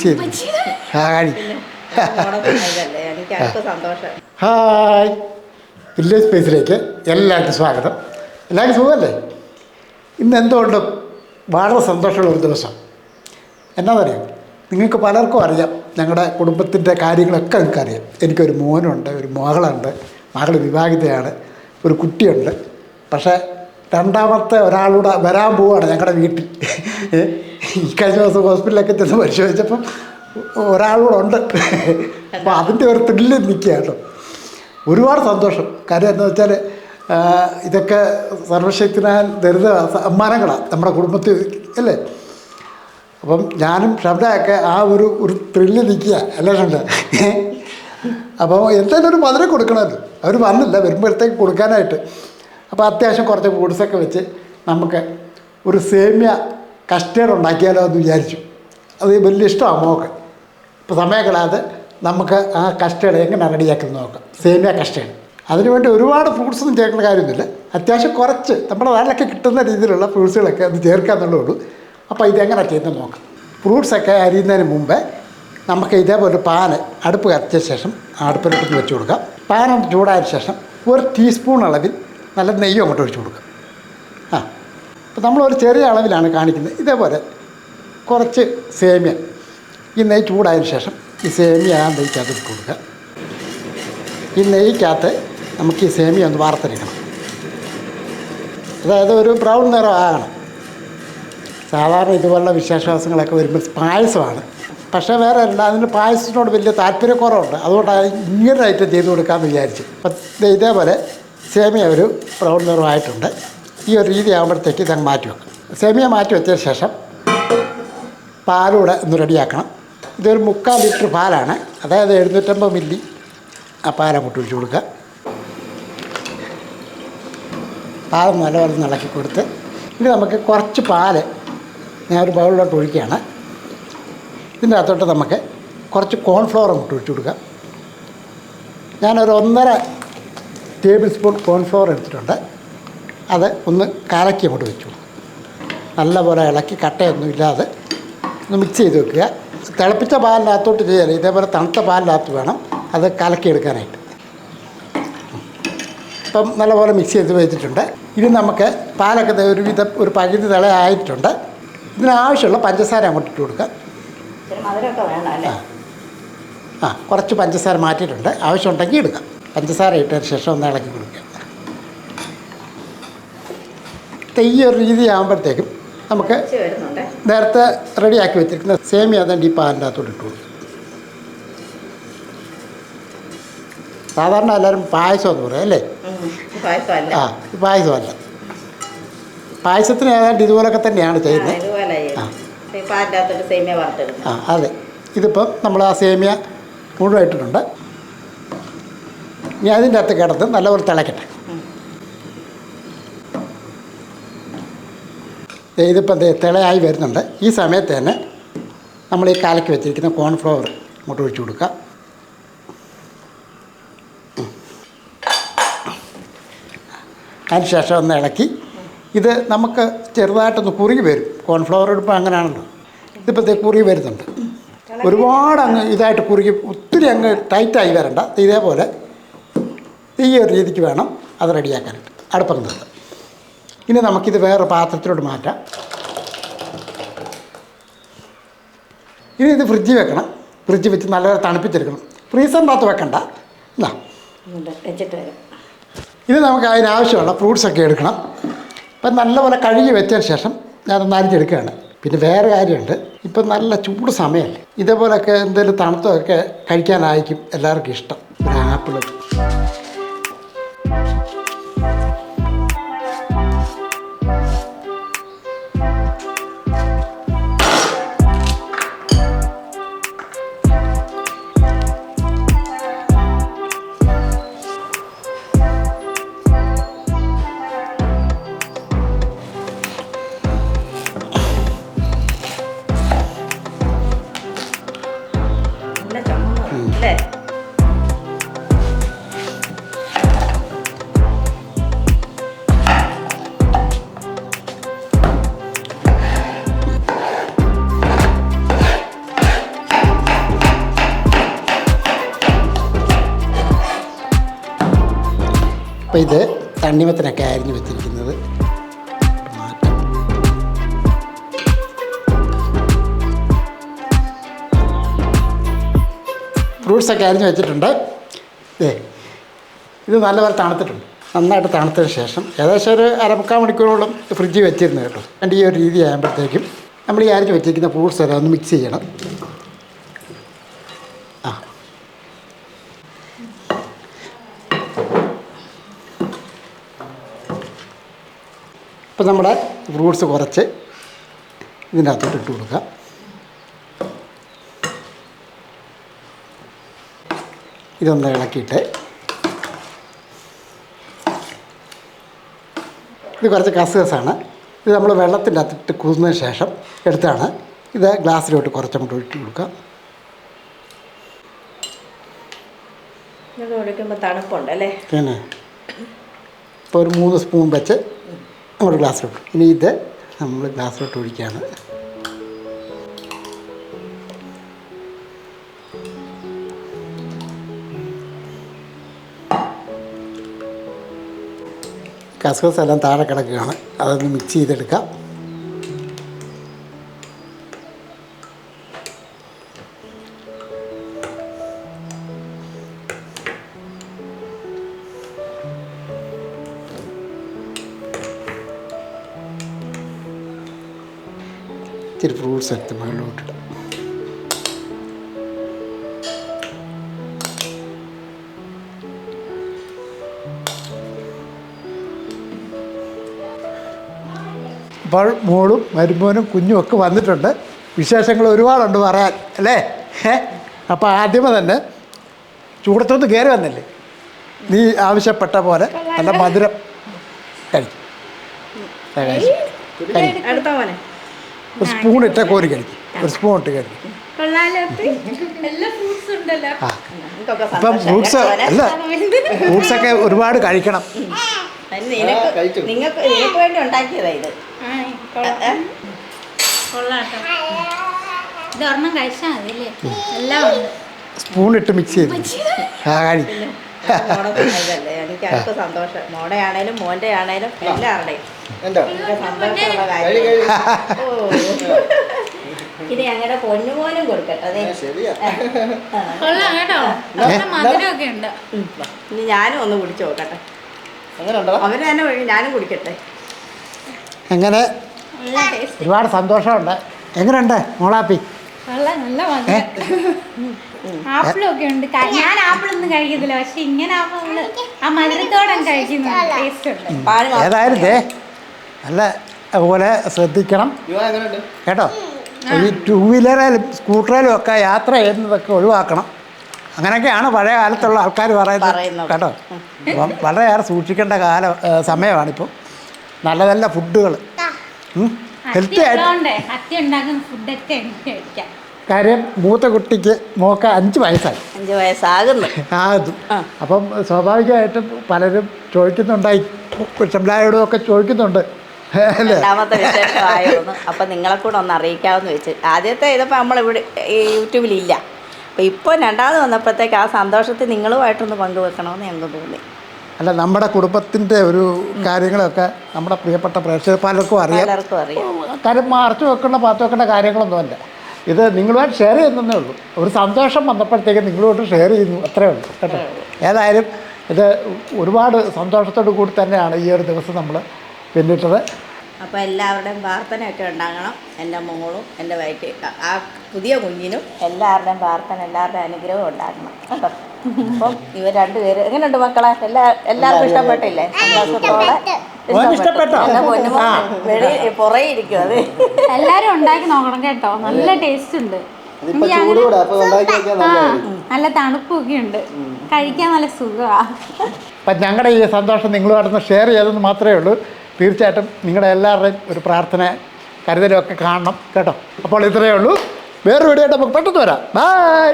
ശരി hi hi village സ്പേസിലേക്ക് എല്ലാവർക്കും സ്വാഗതം. എല്ലാവർക്കും സുഖമല്ലേ? ഇന്ന് എന്തുകൊണ്ട് വളരെ സന്തോഷമുള്ള ഒരു ദിവസം. എന്നാണെന്നറിയാം, നിങ്ങൾക്ക് പലർക്കും അറിയാം, ഞങ്ങളുടെ കുടുംബത്തിൻ്റെ കാര്യങ്ങളൊക്കെ നിങ്ങൾക്കറിയാം. എനിക്കൊരു മോനുണ്ട്, ഒരു മകളുണ്ട്, മകൾ വിവാഹിതയാണ്, ഒരു കുട്ടിയുണ്ട്. പക്ഷേ രണ്ടാമത്തെ ഒരാളൂടെ വരാൻ പോവുകയാണ് ഞങ്ങളുടെ വീട്ടിൽ. ഈ കഴിഞ്ഞ ദിവസം ഹോസ്പിറ്റലിലൊക്കെ ചെന്ന് പരിശോധിച്ചപ്പം ഒരാളൂടെ ഉണ്ട്. അപ്പോൾ അതിൻ്റെ ഒരു ത്രില്ലിൽ നിൽക്കുക കേട്ടോ. ഒരുപാട് സന്തോഷം. കാര്യം എന്താ വെച്ചാൽ ഇതൊക്കെ സർവശക്തനാൽ ദരിദ്ര സമ്മാനങ്ങളാണ് നമ്മുടെ കുടുംബത്തിൽ അല്ലേ. അപ്പം ഞാനും ഷബ്ദയൊക്കെ ആ ഒരു ത്രില്ലിൽ നിൽക്കുക അല്ലേ ഷബ്ദ. അപ്പോൾ എന്തായാലും ഒരു മധുരം കൊടുക്കണമല്ലോ. അവർ വന്നില്ല, വരുമ്പോഴത്തേക്ക് കൊടുക്കാനായിട്ട്. അപ്പോൾ അത്യാവശ്യം കുറച്ച് ഫ്രൂട്ട്സൊക്കെ വെച്ച് നമുക്ക് ഒരു സേമിയ കസ്റ്റേർഡ് ഉണ്ടാക്കിയാലോ എന്ന് വിചാരിച്ചു. അത് വലിയ ഇഷ്ടമാണ് മോൾക്ക്. ഇപ്പോൾ സമയം കളയാതെ നമുക്ക് ആ കസ്റ്റേർഡ് എങ്ങനെ റെഡിയാക്കുന്നത് നോക്കാം. സേമിയ കസ്റ്റേർഡ്. അതിനുവേണ്ടി ഒരുപാട് ഫ്രൂട്ട്സൊന്നും ചേർക്കേണ്ട കാര്യമൊന്നുമില്ല. അത്യാവശ്യം കുറച്ച് നമ്മുടെ നാട്ടിലൊക്കെ കിട്ടുന്ന രീതിയിലുള്ള ഫ്രൂട്ട്സുകളൊക്കെ അത് ചേർക്കാമെന്നുള്ളേ ഉള്ളൂ. അപ്പോൾ ഇതെങ്ങനെ ചെയ്യുന്നത് നോക്കാം. ഫ്രൂട്ട്സൊക്കെ അരിയുന്നതിന് മുമ്പേ നമുക്ക് ഇതേപോലെ പാന് അടുപ്പ് കത്തിച്ച ശേഷം അടുപ്പിലോട്ട് വെച്ച് കൊടുക്കാം. പാനൊന്ന് ചൂടായ ശേഷം ഒരു ടീസ്പൂൺ അളവിൽ നല്ല നെയ്യും അങ്ങോട്ട് ഒഴിച്ച് കൊടുക്കുക. അപ്പോൾ നമ്മളൊരു ചെറിയ അളവിലാണ് കാണിക്കുന്നത്. ഇതേപോലെ കുറച്ച് സേമിയ ഈ നെയ്യ് ചൂടായതിനു ശേഷം ഈ സേമിയ ആ നെയ്ക്കകത്ത് ഇട്ട് കൊടുക്കുക. ഈ നെയ്ക്കകത്ത് നമുക്ക് ഈ സേമിയ ഒന്ന് വാർത്തെടുക്കണം. അതായത് ഒരു ബ്രൗൺ നിറം ആകണം. സാധാരണ ഇതുപോലുള്ള വിശേഷവാസങ്ങളൊക്കെ വരുമ്പോൾ പായസമാണ്. പക്ഷേ വേറെ അല്ല, അതിന് പായസത്തിനോട് വലിയ താല്പര്യക്കുറവുണ്ട്. അതുകൊണ്ടാണ് ഇങ്ങനെ ഐറ്റം ചെയ്ത് കൊടുക്കാമെന്ന് വിചാരിച്ചു. അപ്പം ഇതേപോലെ സേമിയ ഒരു ബ്രൗൺ നിറമായിട്ടുണ്ട്. ഈ ഒരു രീതി ആകുമ്പോഴത്തേക്ക് ഇതങ്ങ് മാറ്റി വെക്കും. സേമിയ മാറ്റി വെച്ചതിന് ശേഷം പാലൂടെ ഒന്ന് റെഡിയാക്കണം. ഇതൊരു 3/4 ലിറ്റർ പാലാണ്, അതായത് 750 മില്ലി ആ പാലങ്ങോട്ട് ഒഴിച്ച് കൊടുക്കുക. പാൽ നല്ലപോലെ ഇളക്കി കൊടുത്ത് ഇനി നമുക്ക് കുറച്ച് പാല് ഞാനൊരു ബൗളിലോട്ട് ഒഴിക്കുകയാണ്. ഇതിൻ്റെ അകത്തോട്ട് നമുക്ക് കുറച്ച് കോൺഫ്ലവർ അങ്ങോട്ട് ഒഴിച്ച് കൊടുക്കുക. ഞാനൊരു 1.5 ടേബിൾ സ്പൂൺ കോൺഫ്ലവർ എടുത്തിട്ടുണ്ട്. അത് ഒന്ന് കലക്കി അങ്ങോട്ട് വെച്ചു കൊടുക്കുക. നല്ലപോലെ ഇളക്കി കട്ടയൊന്നും ഇല്ലാതെ ഒന്ന് മിക്സ് ചെയ്ത് വെക്കുക. തിളപ്പിച്ച പാലിനകത്തോട്ട് ചെയ്യാൻ ഇതേപോലെ തണുത്ത പാലിനകത്ത് വേണം അത് കലക്കിയെടുക്കാനായിട്ട്. ഇപ്പം നല്ലപോലെ മിക്സ് ചെയ്ത് വെച്ചിട്ടുണ്ട്. ഇനി നമുക്ക് പാലൊക്കെ ഒരു പകുതി തിളയായിട്ടുണ്ട്. ഇതിനാവശ്യമുള്ള പഞ്ചസാര അങ്ങോട്ട് ഇട്ട് കൊടുക്കുക. കുറച്ച് പഞ്ചസാര മാറ്റിയിട്ടുണ്ട്. ആവശ്യമുണ്ടെങ്കിൽ എടുക്കാം. പഞ്ചസാര ഇട്ടതിന് ശേഷം ഒന്ന് ഇളക്കി കൊടുക്കുക. ഈ ഒരു രീതി ആകുമ്പോഴത്തേക്കും നമുക്ക് നേരത്തെ റെഡിയാക്കി വെച്ചിരിക്കുന്ന സേമിയ അതുകൊണ്ട് ഈ പാലിൻ്റെ അകത്തോട്ട് ഇട്ട് കൊടുക്കും. സാധാരണ എല്ലാവരും പായസം എന്ന് പറയും അല്ലേ? പായസമല്ല. പായസത്തിന് ഏതാണ്ട് ഇതുപോലൊക്കെ തന്നെയാണ് ചെയ്യുന്നത്. അതെ. ഇതിപ്പം നമ്മൾ ആ സേമിയ മുഴുവായിട്ടിട്ടുണ്ട്. ഇനി അതിൻ്റെ അകത്ത് കിടന്ന് നല്ലപോലെ തിളക്കട്ടെ. ഇതിപ്പം തിളയായി വരുന്നുണ്ട്. ഈ സമയത്ത് തന്നെ നമ്മൾ ഈ കലക്കി വെച്ചിരിക്കുന്ന കോൺഫ്ലവർ ഇങ്ങോട്ട് ഒഴിച്ച് കൊടുക്കുക. അതിന് ശേഷം ഒന്ന് ഇളക്കി ഇത് നമുക്ക് ചെറുതായിട്ടൊന്ന് കുറുകി വരും. കോൺഫ്ലവർ എടുപ്പോൾ അങ്ങനെയാണല്ലോ. ഇതിപ്പോൾ കുറുകി വരുന്നുണ്ട്. ഒരുപാട് അങ്ങ് ഇതായിട്ട് കുറുകി ഒത്തിരി അങ്ങ് ടൈറ്റായി വരണ്ട. ഇതേപോലെ ഈ ഒരു രീതിക്ക് വേണം അത് റെഡിയാക്കാനായിട്ട്. അടുപ്പം നിർത്തുക. ഇനി നമുക്കിത് വേറെ പാത്രത്തിലോട്ട് മാറ്റാം. ഇനി ഇത് ഫ്രിഡ്ജിൽ വെക്കണം. ഫ്രിഡ്ജിൽ വെച്ച് നല്ലപോലെ തണുപ്പിച്ചെടുക്കണം. ഫ്രീസറിനകത്ത് വെക്കണ്ട. എന്നാ ഇനി നമുക്ക് അതിനാവശ്യമുള്ള ഫ്രൂട്ട്സൊക്കെ എടുക്കണം. ഇപ്പം നല്ലപോലെ കഴുകി വെച്ചതിന് ശേഷം ഞാനൊന്ന് അരിഞ്ഞെടുക്കുകയാണ്. പിന്നെ വേറെ കാര്യമുണ്ട്, ഇപ്പം നല്ല ചൂട് സമയമല്ലേ. ഇതേപോലെയൊക്കെ എന്തെങ്കിലും തണുത്തൊക്കെ കഴിക്കാനായിരിക്കും എല്ലാവർക്കും ഇഷ്ടം. ഒരു ആപ്പിൾ അല്ലേ? അപ്പോൾ ഇത് തണ്ണിമത്തനൊക്കെ അരിഞ്ഞ് വെച്ചിരിക്കുന്നത് മാറ്റാം. ഫ്രൂട്ട്സൊക്കെ അരിഞ്ഞ് വെച്ചിട്ടുണ്ട്. ഇത് നല്ലപോലെ തണുത്തിട്ടുണ്ട്. നന്നായിട്ട് തണുത്തതിന് ശേഷം ഏകദേശം ഒരു 1/4 മണിക്കൂറോളം ഫ്രിഡ്ജിൽ വെച്ചിരുന്നു കേട്ടോ. എൻ്റെ ഈ ഒരു രീതി ആകുമ്പോഴത്തേക്കും നമ്മൾ ഈ അരിഞ്ഞ് വെച്ചിരിക്കുന്ന ഫ്രൂട്ട്സ് എല്ലാം ഒന്ന് മിക്സ് ചെയ്യണം. അപ്പോൾ നമ്മുടെ ഫ്രൂട്ട്സ് കുറച്ച് ഇതിൻ്റെ അകത്തോട്ട് ഇട്ട് കൊടുക്കാം. ഇതൊന്ന് ഇളക്കിയിട്ട് ഇത് കുറച്ച് കസ്കസാണ്. ഇത് നമ്മൾ വെള്ളത്തിൻ്റെ അകത്തിട്ട് കുതിർന്നതിന് ശേഷം എടുത്താണ്. ഇത് ഗ്ലാസ്സിലോട്ട് കുറച്ചങ്ങോട്ട് ഒഴിച്ച് കൊടുക്കാം. തണുപ്പുണ്ടല്ലേ? പിന്നെ ഇപ്പോൾ ഒരു 3 സ്പൂൺ വെച്ച് നമ്മൾ ഗ്ലാസ്സിലോട്ട്. ഇനി ഇത് നമ്മൾ ഗ്ലാസ്സിലോട്ട് ഒഴിക്കുകയാണ്. കസ്കസ് എല്ലാം താഴെ കിടക്കുകയാണ്. അതൊന്ന് മിക്സ് ചെയ്തെടുക്കാം. ഇച്ചിരി ഫ്രൂട്ട്സ് എടുത്ത് മുകളിലോട്ടിടാം. അപ്പോൾ മോളും മരുമോനും കുഞ്ഞും ഒക്കെ വന്നിട്ടുണ്ട്. വിശേഷങ്ങൾ ഒരുപാടുണ്ട് പറയാൻ അല്ലേ? അപ്പോൾ ആദ്യമേ തന്നെ ചൂടത്തൊന്ന് കയറി വന്നില്ലേ, നീ ആവശ്യപ്പെട്ട പോലെ നല്ല മധുരം കഴിക്കും. ഒരു സ്പൂൺ ഇട്ട കോരി കഴിക്കും. ഒരു സ്പൂൺ ഇട്ട് കഴിക്കും. ഇപ്പം ഫ്രൂട്ട്സ് അല്ല, ഫ്രൂട്ട്സൊക്കെ ഒരുപാട് കഴിക്കണം. നിങ്ങൾക്ക് വേണ്ടി ഉണ്ടാക്കിയതാ ഇത്. സ്പൂൺ ഇട്ട് മിക്സ് ചെയ്ത് കഴി. എനിക്ക് അടുത്ത സന്തോഷം. മോടെ ആണേലും മോന്റെ ആണേലും എല്ലാവരുടെയും സന്തോഷമുള്ള കാര്യം. ഇത് ഞങ്ങളുടെ പൊന്നുമോനും കൊടുക്കട്ടെ. ഇനി ഞാനും ഒന്ന് കുടിച്ചു നോക്കട്ടെ. അവര് തന്നെ ഞാനും കുടിക്കട്ടെ. അങ്ങനെ ഒരുപാട് സന്തോഷമുണ്ട്. എങ്ങനെയുണ്ട് മോളാപ്പി? ആപ്പിളൊക്കെ ഉണ്ട്. ഞാൻ ആപ്പിളൊന്നും കഴിക്കത്തില്ല, പക്ഷെ ഇങ്ങനെ ആ മധുരത്തോടെ കഴിക്കുന്നു. ഏതായാലും നല്ല പോലെ ശ്രദ്ധിക്കണം കേട്ടോ. ഈ 2 വീലറിലും സ്കൂട്ടറിലും ഒക്കെ യാത്ര ചെയ്യുന്നതൊക്കെ ഒഴിവാക്കണം. അങ്ങനെയൊക്കെയാണ് പഴയ കാലത്തുള്ള ആൾക്കാർ പറയുന്നത് കേട്ടോ. അപ്പം വളരെയേറെ സൂക്ഷിക്കേണ്ട സമയമാണിപ്പോൾ. നല്ല നല്ല ഫുഡുകൾ ഹെൽത്തി ആയിട്ട്. കാര്യം മൂത്ത കുട്ടിക്ക് മോക്ക് 5 വയസ്സായി. 5 വയസ്സാകുന്നു. അപ്പം സ്വാഭാവികമായിട്ടും പലരും ചോദിക്കുന്നുണ്ടായി, പിള്ളേരോടും ഒക്കെ ചോദിക്കുന്നുണ്ട്. രണ്ടാമത്തെ വിശേഷമായിരുന്നു. അപ്പം നിങ്ങളെ കൂടെ ഒന്ന് അറിയിക്കാമെന്ന് വെച്ച്. ആദ്യത്തെ ഇതിപ്പോൾ നമ്മളിവിടെ യൂട്യൂബിലില്ല. അപ്പോൾ ഇപ്പോൾ രണ്ടാമത് വന്നപ്പോഴത്തേക്ക് ആ സന്തോഷത്തിൽ നിങ്ങളുമായിട്ടൊന്ന് പങ്കുവെക്കണമെന്ന് ഞങ്ങൾക്ക് തോന്നി. അല്ല, നമ്മുടെ കുടുംബത്തിൻ്റെ ഒരു കാര്യങ്ങളൊക്കെ നമ്മുടെ പ്രിയപ്പെട്ട പ്രേക്ഷകർ പലർക്കും അറിയാം. കാര്യം മറച്ചു വെക്കേണ്ട പാത്തു വെക്കേണ്ട കാര്യങ്ങളൊന്നുമല്ല. ഇത് നിങ്ങളുമായിട്ട് ഷെയർ ചെയ്യുന്നതേ ഉള്ളൂ. ഒരു സന്തോഷം വന്നപ്പോഴത്തേക്ക് നിങ്ങളുമായിട്ട് ഷെയർ ചെയ്യുന്നു, അത്രേ ഉള്ളൂ കേട്ടോ. ഏതായാലും ഇത് ഒരുപാട് സന്തോഷത്തോടു കൂടി തന്നെയാണ് ഈ ഒരു ദിവസം നമ്മൾ പിന്നിട്ടത്. അപ്പോൾ എല്ലാവരുടെയും പ്രാർത്ഥനയൊക്കെ ഉണ്ടാകണം. എൻ്റെ മോളും എൻ്റെ ആ പുതിയ കുഞ്ഞിനും എല്ലാവരുടെയും പ്രാർത്ഥന, എല്ലാവരുടെയും അനുഗ്രഹം ഉണ്ടാകണം കേട്ടോ. അപ്പം ഇവർ 2 പേര് എങ്ങനെയുണ്ട് മക്കളെ? എല്ലാവർക്കും ഇഷ്ടപ്പെട്ടില്ലേ? സന്തോഷത്തോടെ പുറകെ ഇരിക്കും. അത് എല്ലാരും ഉണ്ടാക്കി നോക്കണം കേട്ടോ. നല്ല ടേസ്റ്റ് ഉണ്ട്. നല്ല തണുപ്പൊക്കെ ഉണ്ട്. കഴിക്കാൻ നല്ല സുഖമാണ്. അപ്പം ഞങ്ങളുടെ ഈ സന്തോഷം നിങ്ങളുമായിട്ടൊന്ന് ഷെയർ ചെയ്തെന്ന് മാത്രമേ ഉള്ളൂ. തീർച്ചയായിട്ടും നിങ്ങളുടെ എല്ലാവരുടെയും ഒരു പ്രാർത്ഥന കരുതലും ഒക്കെ കാണണം കേട്ടോ. അപ്പോൾ ഇത്രയേ ഉള്ളൂ. വേറൊരു വീഡിയോ ആയിട്ട് നമുക്ക് പെട്ടെന്ന് വരാം. ബൈ.